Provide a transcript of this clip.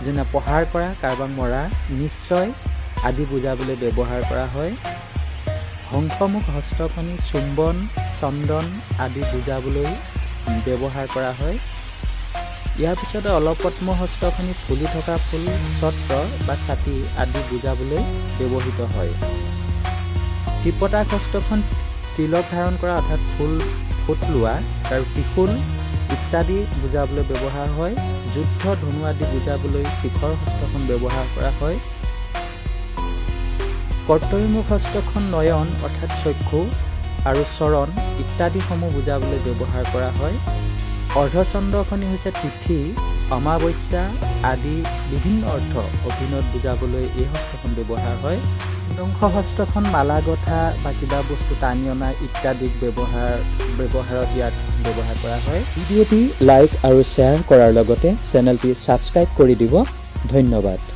যেনে প্ৰহাৰ কৰা, কাৰোবাক মৰা, নিশ্চয় আদি বুজাবলৈ ব্যৱহাৰ কৰা হয়। হংসমুখ হস্তখনি চুম্বন, চন্দন আদি বুজাবলৈ ব্যৱহাৰ কৰা হয়। ইয়াৰ পিছতে অলপদ্ম হস্তখনি ফুলি থকা ফুল, ছত্ৰ বা ছাতি আদি বুজাবলৈ ব্যৱহৃত হয়। ত্ৰিপতাক হস্তখন তিলক ধাৰণ কৰা অৰ্থাৎ ফুট লোৱা আৰু ত্ৰিশূল ইত্যাদি বুজাবলৈ ব্যৱহাৰ হয়। যুদ্ধ, ধনু আদি বুজাবলৈ শিখৰ হস্তখন ব্যৱহাৰ কৰা হয়। কৰ্তৰীমুখ হস্তখন নয়ন অৰ্থাৎ চক্ষু আৰু চৰণ ইত্যাদিসমূহ বুজাবলৈ ব্যৱহাৰ কৰা হয়। অৰ্ধচন্দ্ৰখনি হৈছে তিথি, অমাৱস্যা আদি বিভিন্ন অৰ্থ অভিনয়ত বুজাবলৈ এই হস্তখন ব্যৱহাৰ হয়। দংশ হস্তখন মালা গঁথা বা কিবা বস্তু টানি অনা ইত্যাদি ব্যৱহাৰত ইয়াত ব্যৱহাৰ কৰা হয়। ভিডিঅ'টি লাইক আৰু শ্বেয়াৰ কৰাৰ লগতে চেনেলটি ছাবস্ক্ৰাইব কৰি দিব। ধন্যবাদ।